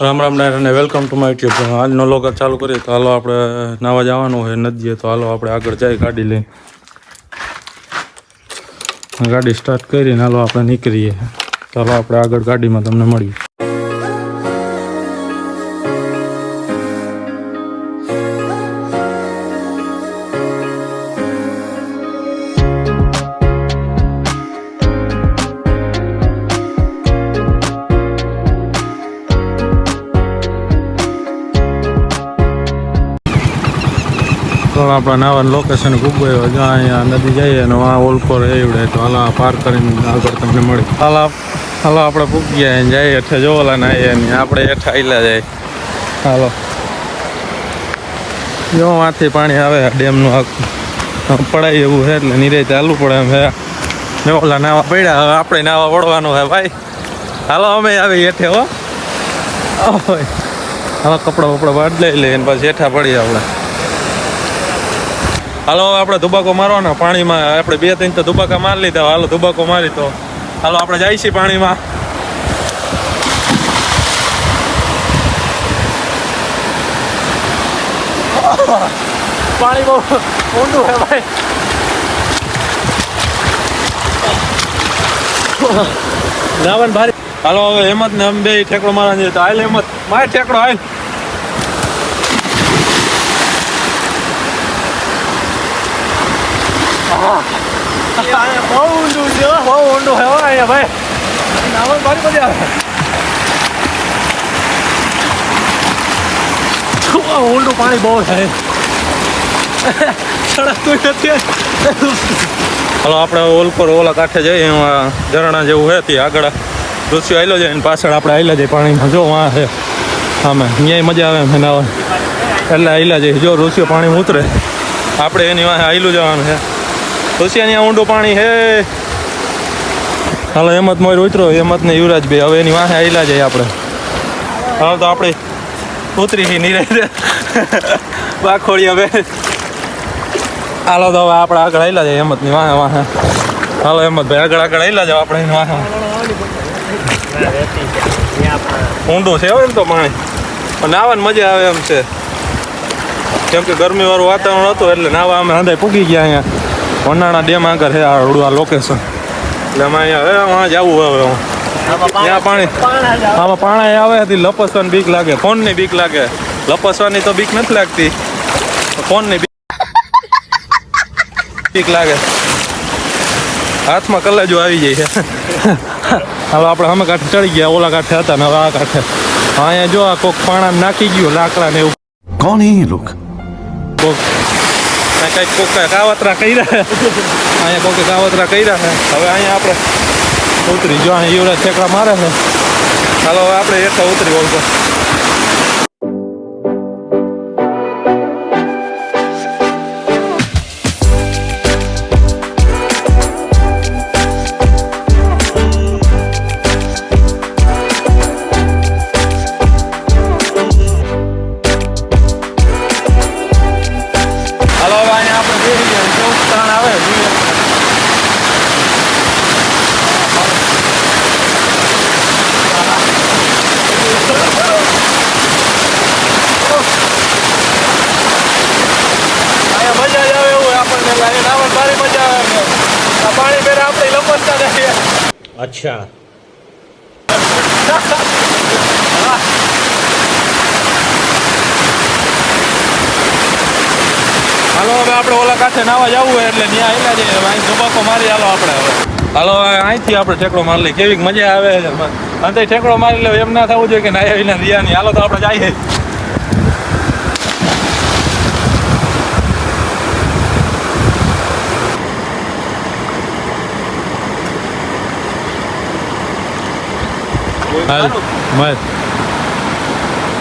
રામ રામ અને welcome to my YouTube. આજનો logger ચાલુ કરીએ તો હાલો આપણે નાવા જવાનું હોય નદીએ, તો હાલો આપણે આગળ જઈએ ગાડી લઈને. ગાડી સ્ટાર્ટ કરીને હાલો આપણે નીકળીએ. તો હાલો આપણે આગળ ગાડીમાં તમને મળીએ. તો આપણે નાવાનું લોકેશન ખૂબ ગયો જ્યાં અહીંયા નદી જઈએ અને વાં ઓલકોર એવડે તો હાલો પાર કરીને આગળ તમને મળી. હાલો આપણે પૂગી ગયા જઈએ હેઠે જોવાલા ના આવીએ આપણે હેઠે આવેલા જાય. હાલો જો વાંથી પાણી આવે ડેમનું પડાય એવું છે એટલે નીરે ચાલવું પડે એમ છે. ઓલા નાવા પડ્યા, હવે આપણે નાવા વળવાનું છે ભાઈ. હાલો અમે આવી હેઠે હો. હાલો કપડા બપડા બદલાઈ લઈએ પછી હેઠા પડીએ આપણે. હાલો આપણે ધુબાકો મારવાનો પાણીમાં. આપણે 2-3 તો ધુબાકા મારી લીધા. હાલો ધુબાકો મારી તો હાલો આપણે જાય છીએ પાણીમાં. પાણી બહુ ઊંડું છે ભાઈ. નાવન ભારી. હાલો હવે હેમત ને અમે બે ઠેકડો મારવા જઈએ. તો હાલ હેમત મારે ઠેકડો હાલ. બહુ ઊંડું છે, બહુ ઊંડું છે અહીંયા ભાઈ. નાવન ભારી મજા આવે. ઊંડું પાણી બહુ થાય. ચડાતું નથી. હાલો આપણે ઓલકોર ઓલા કાંઠે જઈએ. ઝરણા જેવું છે ત્યાં આગળ ઋષિઓ આવેલો જાય પાછળ આપણે આવેલા જાય પાણીમાં. જો વાં છે આમે અહીંયા મજા આવે એમ નાવા એટલે આવેલા જાય. જો ઋષિઓ પાણીમાં ઉતરે આપણે એની વાંહે આવેલું જવાનું છે. ઋષિયા ત્યાં ઊંડું પાણી છે. હાલો હેમત મોર ઉતરો, હેમત ને યુવરાજ ભાઈ હવે એની વાંહે આવેલા જાય આપણે. હવે તો આપણે ઉતરી નીરે બાખોડિયા બે. હાલો તો હવે આપણે આગળ આવેલા જાય હેમતની વાહે વાહે. હાલો હેમતભાઈ આગળ આવેલા જાવ આપણે એની વાહે. ઊંડું છે એમ તો પાણી પણ નાવાની મજા આવે એમ છે. કેમ કે ગરમીવાળું વાતાવરણ હતું એટલે નાવા અમે હંધાઈ પૂગી ગયા અહીંયા વનાણા ડેમ આગળ છે આ લોકેશન. એટલે અમે અહીંયા વાં જવું હવે ત્યાં પાણી આમાં પાણી આવે હતી. લપસવાની બીક લાગે, ફોનની બીક લાગે. લપસવાની તો બીક નથી લાગતી, ફોનની બીક લાગે. હાથમાં કલેજો આવી જાય છે. હવે આપણે અમે કાંઠે ચડી ગયા, ઓલા કાંઠે હતા ને હવે આ કાંઠે. અહીંયા જો આ કોક પાણા નાખી ગયું લાકડા ને એવું. કોણ હે એ લોક? કોક કંઈક કોક કાવતરા કર્યા છે અહીંયા, કોકે કાવતરા કર્યા છે. હવે અહીંયા આપણે ઉતરી જો અહીંયા યુવરાજ ઠેકડા મારે છે. હાલો હવે આપણે હેઠા ઉતરી ઓળખો. હાલો હવે અહીંયા આપણે બેસી ગયા. કેવું તાણ આવે પાણી પેલા આપણે લપસતા રહીએ. अच्छा હાલો હવે આપણે ઓલા કાંઠે નાવા જવું હોય એટલે ત્યાં આવેલા જઈએ. અહીં ધુબાકો મારી હાલો આપણે હવે. હાલો અહીંથી આપણે ઠેકડો મારી લઈએ. કેવી મજા આવે છે અંતે ઠેકડો મારી લે. એમ ના થવું જોઈએ કે નાયા વિના રહ્યા નહીં. હાલો તો આપણે જઈએ.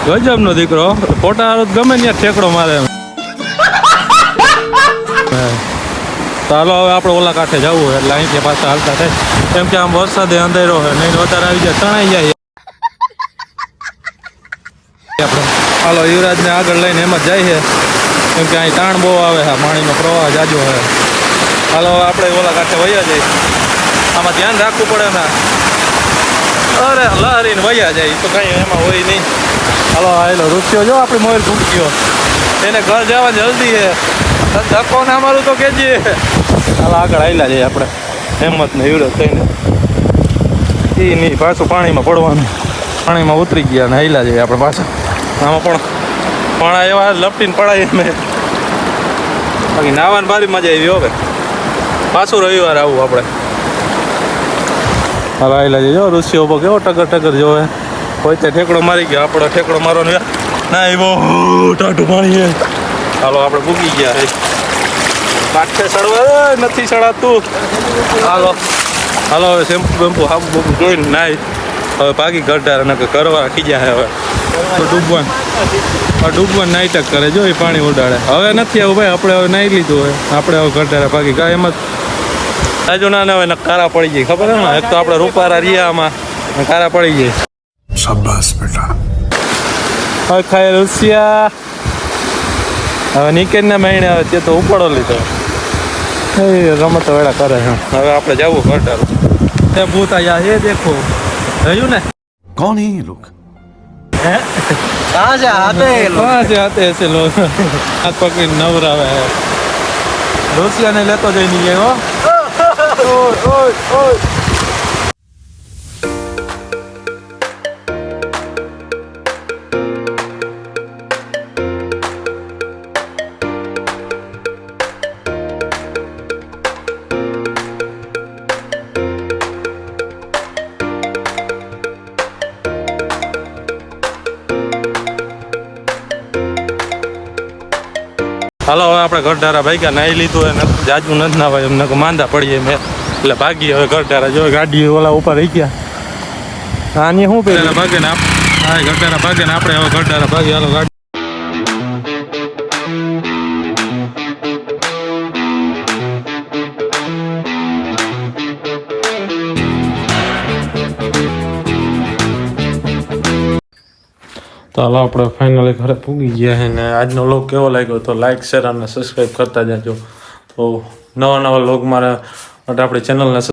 ગજબ નો દીકરો ફોટા ગમે ત્યાં ઠેકડો મારે. ચાલો હવે આપણે ઓલા કાંઠે જવું એટલે અહીંથી પાછા હાલતા થાય. કેમ કે આમ વરસાદે અંધેરો હોય નહીં વધારે આવી જાય તણાઈ જાય આપણે. હાલો યુવરાજને આગળ લઈને એમ જ જાય છે કેમ કે અહીં તાણ બહુ આવે છે, પાણીનો પ્રવાહ જાજો છે. હાલો હવે આપણે ઓલા કાંઠે વયા જઈએ. આમાં ધ્યાન રાખવું પડે ને. અરે લહરીને વયા જાય તો કઈ એમાં હોય નહીં. હાલો આવેલો રૂપિયો જો આપણી મોર ભૂક્યો એને ઘર જવા જલ્દી છે. ધક્કો ના મારું તો કેજે. હાલો આગળ આવેલા જઈએ આપણે હેમત ને હીરો થઈને એ નહીં પાછું પાણીમાં પડવાનું. પાણીમાં ઉતરી ગયા ને આવેલા જઈએ આપણે પાછા. આમાં પણ પાણા એવા લપટીને પડાય અમે. બાકી નાવાની ભારી મજા આવી હવે. પાછું રવિવાર આવું આપણે. હાલો આવેલા જઈએ જો ઋષિ ઉભો કેવો ટગર ટગર જોવે. કોઈ તે ઠેકડો મારી ગયો આપણો ઠેકડો મારવાનો ના એ બહુ ટાઢું પાણી છે. હાલો આપણે ભૂગી ગયા હે કાઠે ચડવા નથી ચડાતું. હાલો હાલો હવે શેમ્પુ બેમ્પુ હાબુ બાબુ જોઈને નાય હવે ભાગી ગઢાર ને કરવા ખીજા હે હવે તો ડૂબવાનું નાઈટક કરે જો એ પાણી ઉડાડે. હવે નથી આવું ભાઈ આપણે હવે નાહી લીધું હોય આપણે હવે ગઢારા ભાગી ગયા એમ જ આજુ ના હોય ને કારા પડી જાય ખબર હે ને. એક તો આપણે રૂપારા રિયામાં કારા પડી જાય. શાબાશ બેટા. હવે ખાય રુસિયા હવે નીકળને મહિને આવે તે તો ઉપાડો લીધો એ રમત વેળા કરે છે. હવે આપણે જવું ઘટાડું એ ભૂત આયા એ દેખો રહ્યું ને कौन है ये लोग? હે कहाँ से आते हैं लोग? कहाँ से आते ऐसे लोग हाथ पकड़ी नवरावे है. रुसिया ने लेतो जઈને ગયો ઓય ઓય ઓય. હાલો હવે આપણે ઘરડારા ભાગ્યા નાહી લીધું હોય ને જાજુ નથી ના ભાઈ અમને માંદા પડીએ મેં એટલે ભાગીએ હવે ઘરડારા જો ગાડી ઓલા ઉપર રહી ગયા આની શું પેલા ભાગે ને હા ઘરડારા ભાગે ને આપણે હવે ઘરડારા ભાગી હાલો ગાડી. તો હાલો આપણે ફાઇનલી ઘરે પૂગી ગયા છે ને આજનો વ્લોગ કેવો લાગ્યો તો લાઇક શેર અને સબસ્ક્રાઈબ કરતા જાજો. તો નવા નવા વ્લોગ મારા માટે આપણી ચેનલને